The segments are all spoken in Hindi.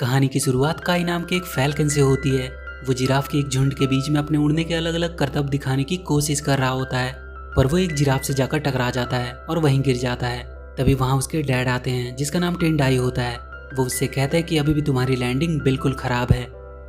कहानी की शुरुआत काई नाम के एक फैल्कन से होती है। वो जिराफ के एक झुंड के बीच में अपने उड़ने के अलग अलग करतब दिखाने की कोशिश कर रहा होता है, पर वो एक जिराफ से जाकर टकरा जाता है और वहीं गिर जाता है। तभी वहाँ उसके डैड आते हैं जिसका नाम टेंडाई होता है। वो उससे कहता है कि अभी भी तुम्हारी लैंडिंग बिल्कुल खराब है।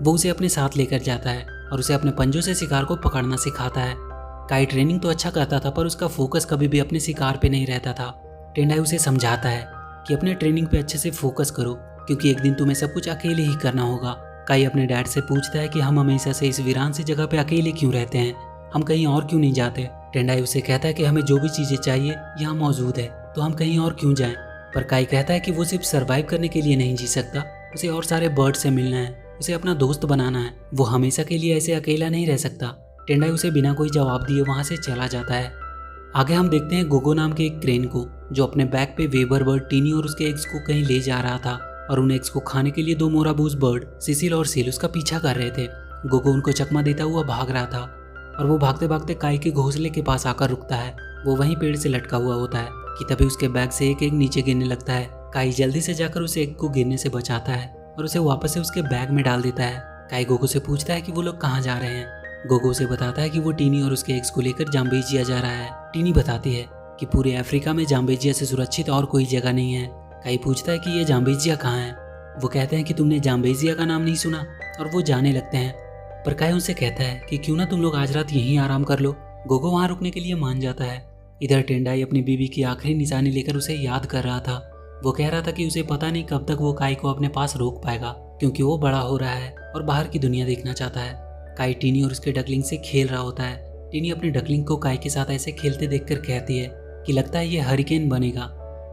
वो उसे अपने साथ लेकर जाता है और उसे अपने पंजों से शिकार को पकड़ना सिखाता है। काई ट्रेनिंग तो अच्छा करता था, पर उसका फोकस कभी भी अपने शिकार पे नहीं रहता था। टेंडाई उसे समझाता है कि अपने ट्रेनिंग पे अच्छे से फोकस करो, क्योंकि एक दिन तुम्हें सब कुछ अकेले ही करना होगा। काई अपने डैड से पूछता है कि हम हमेशा से इस वीरान सी जगह पे अकेले क्यों रहते हैं, हम कहीं और क्यों नहीं जाते। टेंडाई उसे कहता है कि हमें जो भी चीजें चाहिए यहाँ मौजूद है, तो हम कहीं और क्यों जाएं। पर काई कहता है कि वो सिर्फ सरवाइव करने के लिए नहीं जी सकता, उसे और सारे बर्ड से मिलना है, उसे अपना दोस्त बनाना है। वो हमेशा के लिए ऐसे अकेला नहीं रह सकता। टेंडाई उसे बिना कोई जवाब दिए वहां से चला जाता है। आगे हम देखते हैं गोगो नाम के एक क्रेन को, जो अपने बैक पे वेबर बर्ड टीनी और उसके एग्स को कहीं ले जा रहा था, और उन एग्स को खाने के लिए दो मोराबूज बर्ड सिसिल और सील उसका पीछा कर रहे थे। गोगो उनको चकमा देता हुआ भाग रहा था, और वो भागते भागते काई के घोंसले के पास आकर रुकता है। वो वहीं पेड़ से लटका हुआ होता है कि तभी उसके बैग से एक एग नीचे गिरने लगता है। काई जल्दी से जाकर उस एग को गिरने से बचाता है और उसे वापस से उसके बैग में डाल देता है। काई गोगो से पूछता है कि वो लोग कहाँ जा रहे हैं। गोगो उसे बताता है कि वो टीनी और उसके एग्स को लेकर जाम्बेजिया जा रहा है। टीनी बताती है कि पूरे अफ्रीका में जाम्बेजिया से सुरक्षित और कोई जगह नहीं है। काई पूछता है कि ये जाम्बेजिया कहाँ है। वो कहते हैं कि तुमने जाम्बेजिया का नाम नहीं सुना, और वो जाने लगते हैं। पर काई उनसे कहता है कि क्यों ना तुम लोग आज रात यहीं आराम कर लो। गोगो वहाँ रुकने के लिए मान जाता है। इधर टेंडाई अपनी बीवी की आखिरी निशानी लेकर उसे याद कर रहा था। वो कह रहा था कि उसे पता नहीं कब तक वो काई को अपने पास रोक पाएगा, क्योंकि वो बड़ा हो रहा है और बाहर की दुनिया देखना चाहता है। काई टीनी और उसके डकलिंग से खेल रहा होता है। टीनी अपने डकलिंग को काई के साथ ऐसे खेलते देखकर कहती है कि लगता है ये हरिकेन बनेगा।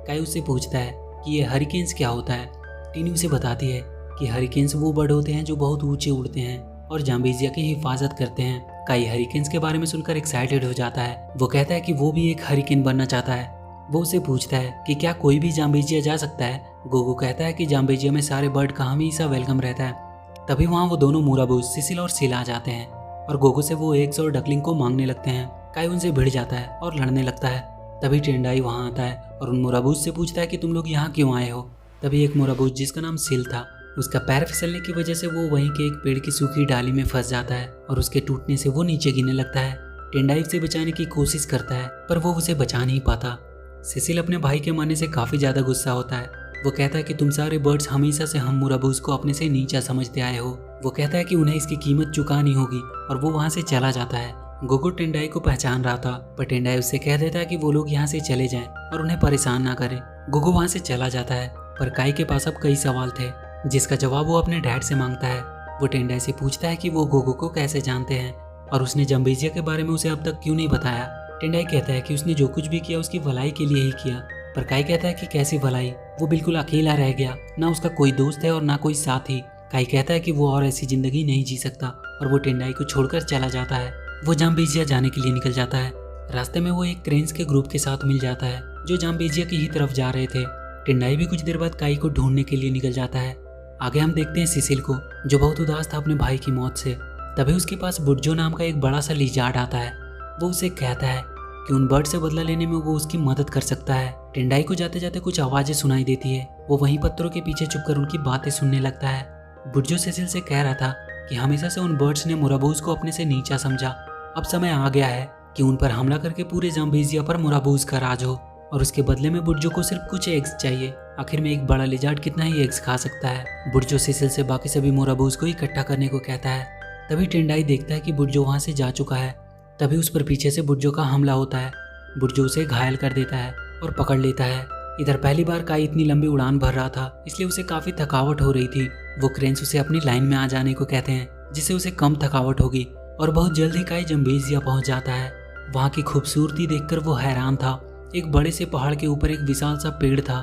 काई उससे पूछता है कि ये हरिकेन्स क्या होता है। टीनी उसे बताती है कि हरिकेन्स वो बर्ड होते हैं जो बहुत ऊंचे उड़ते हैं और जाम्बेजिया की हिफाजत करते हैं। काई हरिकेन्स के बारे में सुनकर एक्साइटेड हो जाता है। वो कहता है कि वो भी एक हरिकेन बनना चाहता है। वो उसे पूछता है कि क्या कोई भी जाम्बेजिया जा सकता है। गोगो कहता है कि जाम्बेजिया में सारे बर्ड का हमेशा वेलकम रहता है। तभी वहाँ वो दोनों मोराबूज सिसिल और सील आ जाते हैं और गोगो से वो एग्स और डकलिंग को मांगने लगते हैं। काई उनसे भिड़ जाता है और लड़ने लगता है। तभी टेंडाई वहाँ आता है और उन मोराबूज से पूछता है कि तुम लोग यहाँ क्यों आए हो। तभी एक मोराबूज जिसका नाम सील था, उसका पैर फिसलने की वजह से वो वहीं के एक पेड़ की सूखी डाली में फंस जाता है और उसके टूटने से वो नीचे गिरने लगता है। टेंडाई उसे बचाने की कोशिश करता है, पर वो उसे बचा नहीं पाता। सिसिल अपने भाई के मरने से काफी ज्यादा गुस्सा होता है। वो कहता है कि तुम सारे बर्ड्स हमेशा से हम मोराबूज को अपने से नीचा समझते आए हो। वो कहता है कि उन्हें इसकी कीमत चुकानी होगी, और वो वहाँ से चला जाता है। गोगो टेंडाई को पहचान रहा था, पर टेंडाई उससे कह देता है कि वो लोग यहाँ से चले जाएं और उन्हें परेशान ना करें। गोगो वहाँ से चला जाता है, पर काई के पास अब कई सवाल थे जिसका जवाब वो अपने डैड से मांगता है। वो टेंडाई से पूछता है कि वो गोगो को कैसे जानते हैं और उसने जाम्बेजिया के बारे में उसे अब तक क्यों नहीं बताया। टेंडाई कहता है कि उसने जो कुछ भी किया उसकी भलाई के लिए ही किया। पर काई कहता है कि कैसी भलाई, वो बिल्कुल अकेला रह गया, ना उसका कोई दोस्त है और ना कोई साथी। काई कहता है कि वो और ऐसी जिंदगी नहीं जी सकता, और वो टेंडाई को छोड़कर चला जाता है। वो जाम्बेजिया जाने के लिए निकल जाता है। रास्ते में वो एक क्रेन्स के ग्रुप के साथ मिल जाता है जो जाम्बेजिया की ही तरफ जा रहे थे। टेंडाई भी कुछ देर बाद काई को ढूंढने के लिए निकल जाता है। आगे हम देखते हैं सिसिल को, जो बहुत उदास था अपने भाई की मौत से। तभी उसके पास बुर्जो नाम का एक बड़ा सा लिजार्ड आता है। वो उसे कहता है कि उन बर्ड से बदला लेने में वो उसकी मदद कर सकता है। टेंडाई को जाते जाते कुछ आवाजें सुनाई देती है। वो वहीं पत्थरों के पीछे छुपकर उनकी बातें सुनने लगता है। बुर्जो सिसिल से कह रहा था कि हमेशा से उन बर्ड्स ने मोराबूज को अपने से नीचा समझा। अब समय आ गया है कि उन पर हमला करके पूरे जाम्बेजिया पर मोराबूज का राज हो, और उसके बदले में बुर्जो को सिर्फ कुछ एग्स चाहिए। आखिर में एक बड़ा लिजार्ड कितना ही एग्स खा सकता है। बुर्जो सिसिल से बाकी सभी मोराबूज को इकट्ठा करने को कहता है। तभी टेंडाई देखता है कि बुर्जो वहां से जा चुका है। तभी उस पर पीछे से बुर्जो का हमला होता है। बुर्जो उसे घायल कर देता है और पकड़ लेता है। इधर पहली बार काई इतनी लंबी उड़ान भर रहा था, इसलिए उसे काफी थकावट हो रही थी। वो क्रेन्स उसे अपनी लाइन में आ जाने को कहते हैं, जिससे उसे कम थकावट होगी, और बहुत जल्द ही काई जाम्बेजिया पहुंच जाता है। वहाँ की खूबसूरती देखकर वो हैरान था। एक बड़े से पहाड़ के ऊपर एक विशाल सा पेड़ था,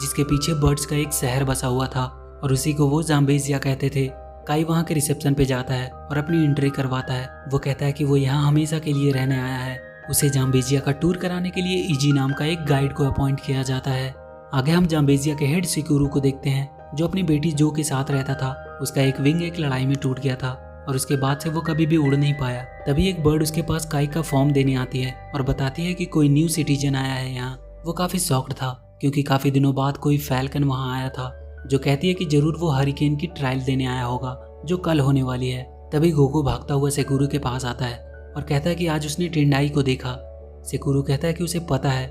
जिसके पीछे बर्ड्स का एक शहर बसा हुआ था, और उसी को वो जाम्बेजिया कहते थे। काई वहाँ के रिसेप्शन पे जाता है और अपनी एंट्री करवाता है। वो कहता है कि वो यहाँ हमेशा के लिए रहने आया है। उसे जाम्बेजिया का टूर कराने के लिए इजी नाम का एक गाइड को अपॉइंट किया जाता है। आगे हम जाम्बेजिया के हेड सिकुरू को देखते हैं, जो अपनी बेटी जो के साथ रहता था। उसका एक विंग एक लड़ाई में टूट गया था, और उसके बाद से वो कभी भी उड़ नहीं पाया। तभी एक बर्ड उसके पास काई का फॉर्म देने आती है और बताती है कि कोई न्यू सिटीजन आया है यहाँ। वो काफी शॉक्ड था, क्योंकि काफी दिनों बाद कोई फैल्कन वहाँ आया था। जो कहती है कि जरूर वो हरिकेन की ट्रायल देने आया होगा जो कल होने वाली है। तभी गोगो भागता हुआ सेकुरू के पास आता है और कहता है कि आज उसने टेंडाई को देखा। सेकुरू कहता है कि उसे पता है,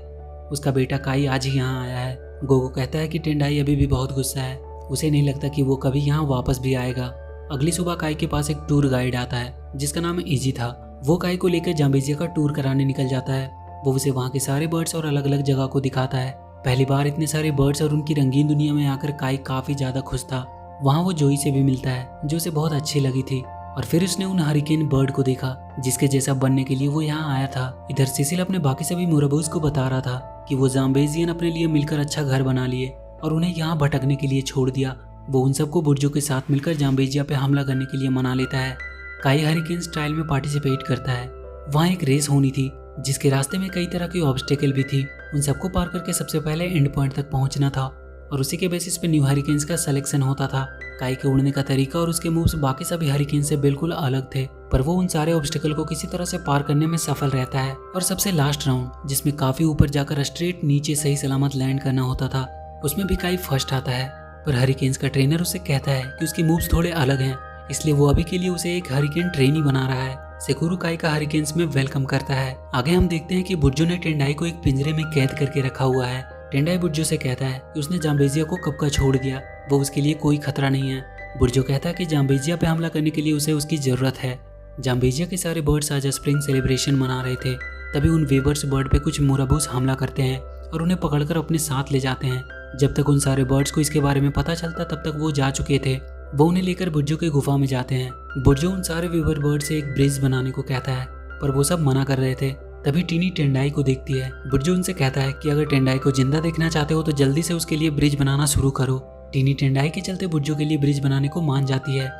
उसका बेटा काई आज ही यहाँ आया है। गोगो कहता है कि टेंडाई अभी भी बहुत गुस्सा है, उसे नहीं लगता कि वो कभी यहाँ वापस भी आएगा। अगली सुबह काई के पास एक टूर गाइड आता है जिसका नाम इजी था। वो काई को लेकर जाम्बेजिया का टूर कराने निकल जाता है। वो उसे वहाँ के सारे बर्ड्स और अलग अलग जगह को दिखाता है। पहली बार इतने सारे बर्ड्स और उनकी रंगीन दुनिया में आकर काई काफी ज्यादा खुश था। वहाँ वो जोई से भी मिलता है जो उसे बहुत अच्छी लगी थी, और फिर उसने उन हरिकेन बर्ड को देखा जिसके जैसा बनने के लिए वो यहाँ आया था। इधर सिसिल अपने बाकी सभी मोराबूज को बता रहा था कि वो जाम्बेजियन अपने लिए मिलकर अच्छा घर बना लिए और उन्हें यहाँ भटकने के लिए छोड़ दिया। वो उन सबको बुर्जों के साथ मिलकर जाम्बेजिया पे हमला करने के लिए मना लेता है। काई हरिकेन स्टाइल में पार्टिसिपेट करता है। वहाँ एक रेस होनी थी जिसके रास्ते में कई तरह की ऑब्स्टेकल भी थी। उन सबको पार करके सबसे पहले एंड पॉइंट तक पहुंचना था और उसी के बेसिस पे न्यू हरिकेन्स का सिलेक्शन होता था। काई के उड़ने का तरीका और उसके मूव्स बाकी सभी हरिकेन से बिल्कुल अलग थे, पर वो उन सारे ऑब्स्टेकल को किसी तरह से पार करने में सफल रहता है। और सबसे लास्ट राउंड जिसमें काफी ऊपर जाकर स्ट्रेट नीचे सही सलामत लैंड करना होता था, उसमें भी काई फर्स्ट आता है। पर हरिकेन्स का ट्रेनर उसे कहता है कि उसके मूव्स थोड़े अलग हैं, इसलिए वो अभी के लिए उसे एक हरिकेन ट्रेनी बना रहा है। सेकुरू काई का हरिकेन्स में वेलकम करता है। आगे हम देखते हैं कि बुर्जो ने टेंडाई को एक पिंजरे में कैद करके रखा हुआ है। टेंडाई बुर्जो से कहता है कि उसने जाम्बेजिया को कब का छोड़ दिया, वो उसके लिए कोई खतरा नहीं है। बुर्जो कहता है कि जाम्बेजिया पे हमला करने के लिए उसे उसकी जरूरत है। जाम्बेजिया के सारे बर्ड्स आज स्प्रिंग सेलिब्रेशन मना रहे थे। तभी उन वेबर्स बर्ड पे कुछ मोराबूस हमला करते हैं और उन्हें पकड़कर अपने साथ ले जाते हैं। जब तक उन सारे बर्ड्स को इसके बारे में पता चलता तब तक वो जा चुके थे। वो उन्हें लेकर बुर्जो की गुफा में जाते हैं। बुर्जो उन सारे वेबर बर्ड से एक ब्रिज बनाने को कहता है, पर वो सब मना कर रहे थे। तभी टीनी टेंडाई को देखती है। बुर्जो उनसे कहता है कि अगर टेंडाई को जिंदा देखना चाहते हो तो जल्दी से उसके लिए ब्रिज बनाना शुरू करो। टीनी टेंडाई के चलते बुर्जो के लिए ब्रिज बनाने को मान जाती है।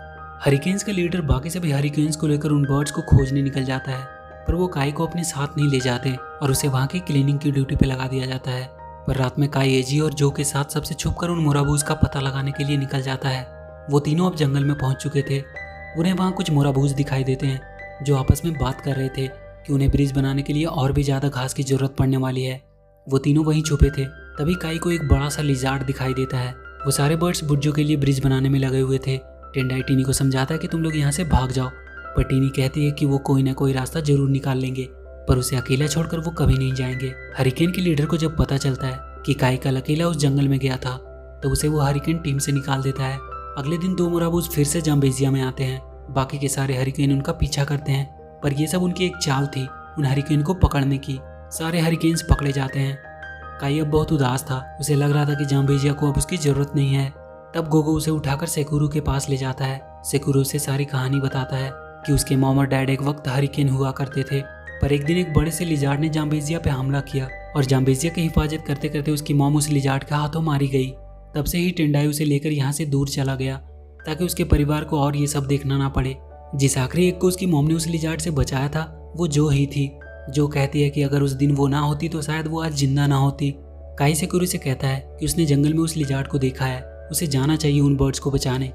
हरिकेन्स का लीडर बाकी सभी हरिकेन्स को लेकर उन बर्ड्स को खोजने निकल जाता है, पर वो काई को अपने साथ नहीं ले जाते और उसे वहाँ की क्लीनिंग की ड्यूटी पे लगा दिया जाता है। पर रात में काई एजी और जो के साथ सबसे छुपकर उन मोराबूज का पता लगाने के लिए निकल जाता है। वो तीनों अब जंगल में पहुंच चुके थे। उन्हें वहाँ कुछ मोराबूज दिखाई देते हैं जो आपस में बात कर रहे थे कि उन्हें ब्रिज बनाने के लिए और भी ज़्यादा घास की जरूरत पड़ने वाली है। वो तीनों वहीं छुपे थे। तभी काई को एक बड़ा सा लिजार्ड दिखाई देता है। वो सारे बर्ड्स बुर्जो के लिए ब्रिज बनाने में लगे हुए थे। टेंडाई टीनी को समझाता है कि तुम लोग यहाँ से भाग जाओ, पर टीनी कहती है कि वो कोई ना कोई रास्ता जरूर निकाल लेंगे, पर उसे अकेला छोड़कर वो कभी नहीं जाएंगे। हरिकेन के लीडर को जब पता चलता है कि काई कल अकेला उस जंगल में गया था तो उसे वो हरिकेन टीम से निकाल देता है। अगले दिन दो मोराबूज फिर से जाम्बेजिया में आते हैं। बाकी के सारे हरिकेन उनका पीछा करते हैं, पर यह सब उनकी एक चाल थी उन हरिकेन को पकड़ने की। सारे हरिकेन्स पकड़े जाते हैं। काई अब बहुत उदास था। उसे लग रहा था कि जाम्बेजिया को अब उसकी जरूरत नहीं है। तब गोगो उसे उठाकर सेकुरू के पास ले जाता है। सेकुरू उसे सारी कहानी बताता है कि उसके मॉम और डैड एक वक्त हरिकेन हुआ करते थे, पर एक दिन एक बड़े से लिजार्ड ने जाम्बेजिया पे हमला किया और जाम्बेजिया की हिफाजत करते करते उसकी मॉम उस लिजार्ड के हाथों मारी गई। तब से ही टेंडाई उसे लेकर यहाँ से दूर चला गया ताकि उसके परिवार को और ये सब देखना ना पड़े। जिस आखिरी एक को उसकी मॉम ने उस लिजार्ड से बचाया था वो जो ही थी, जो कहती है कि अगर उस दिन वो ना होती तो शायद वो आज जिंदा ना होती। काई सेकुरू से कहता है कि उसने जंगल में उस लिजार्ड को देखा है, उसे जाना चाहिए उन बर्ड्स को बचाने।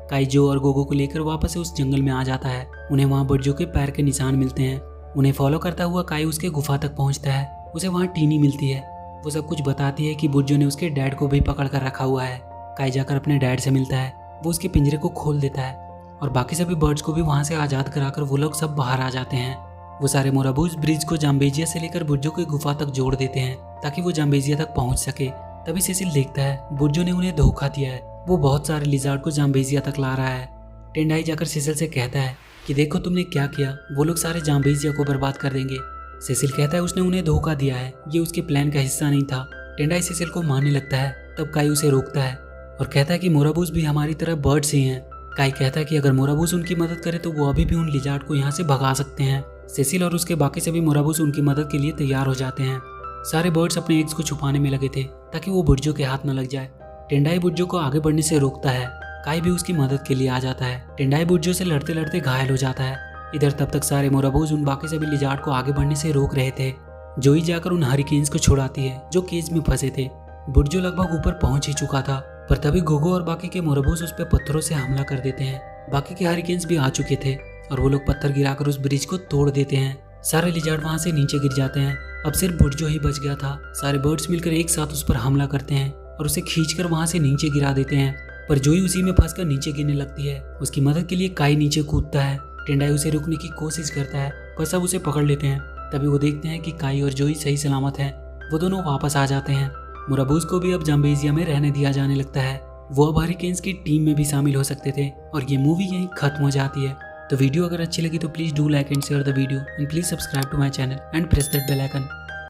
काई जो और गोगो को लेकर वापस से उस जंगल में आ जाता है। उन्हें वहाँ बर्ड्सों के पैर के निशान मिलते हैं। उन्हें फॉलो करता हुआ काई उसके गुफा तक पहुँचता है। उसे वहाँ टीनी मिलती है। वो सब कुछ बताती है कि बुर्जो ने उसके डैड को भी पकड़ कर रखा हुआ है। काई जाकर अपने डैड से मिलता है। वो उसके पिंजरे को खोल देता है और बाकी सभी बर्ड्स को भी वहाँ से आज़ाद कराकर वो लोग सब बाहर आ जाते हैं। वो सारे मोराबूज ब्रिज को जाम्बेजिया से लेकर बुर्जो की गुफा तक जोड़ देते हैं ताकि वो जाम्बेजिया तक पहुँच सके। तभी सिसिल देखता है बुर्जो ने उन्हें धोखा दिया है। वो बहुत सारे लिजार्ड को जाम्बेजिया तक ला रहा है। टेंडाई जाकर सिसिल से कहता है कि देखो तुमने क्या किया, वो लोग सारे जाम्बेजिया को बर्बाद कर देंगे। सिसिल कहता है उसने उन्हें धोखा दिया है, ये उसके प्लान का हिस्सा नहीं था। टेंडाई सिसिल को मारने लगता है। तब काई उसे रोकता है और कहता है कि मोराबूज भी हमारी तरह बर्ड्स ही हैं। काई कहता है कि अगर मोराबूज उनकी मदद करे तो वो अभी भी उन लिजार्ड को यहाँ से भगा सकते हैं। सिसिल और उसके बाकी सभी मोराबूज उनकी मदद के लिए तैयार हो जाते हैं। सारे बर्ड्स अपने एग्स को छुपाने में लगे थे ताकि वो बुर्जो के हाथ न लग जाए। टेंडाई बुर्जो को आगे बढ़ने से रोकता है। काई भी उसकी मदद के लिए आ जाता है। टेंडाई बुर्जो से लड़ते लड़ते घायल हो जाता है। इधर तब तक सारे मोराबूज उन बाकी सभी लिजार्ड को आगे बढ़ने से रोक रहे थे। जोई जाकर उन हरिकेन्स को छुड़ाती है जो केज में फंसे थे। बुर्जो लगभग ऊपर पहुंच ही चुका था, पर तभी गोगो और बाकी के मोराबूज उस पर पत्थरों से हमला कर देते हैं। बाकी के हरिकेन्स भी आ चुके थे और वो लोग पत्थर गिराकर उस ब्रिज को तोड़ देते हैं। सारे लिजार्ड वहां से नीचे गिर जाते हैं। अब सिर्फ बुर्जो ही बच गया था। सारे बर्ड्स मिलकर एक साथ उस पर हमला करते हैं और उसे खींचकर वहाँ से नीचे गिरा देते हैं। पर जोई उसी में फंसकर नीचे गिरने लगती है। उसकी मदद के लिए काई नीचे कूदता है। टेंडाई उसे रोकने की कोशिश करता है पर सब उसे पकड़ लेते हैं। तभी वो देखते हैं कि काई और जोई सही सलामत हैं। वो दोनों वापस आ जाते हैं। मुराबूज को भी अब जाम्बेजिया में रहने दिया जाने लगता है। वो अब हरिकेन्स की टीम में भी शामिल हो सकते थे और ये मूवी यहीं खत्म हो जाती है। तो वीडियो अगर अच्छी लगी तो please do like and share the video and please subscribe to my channel and press that bell icon.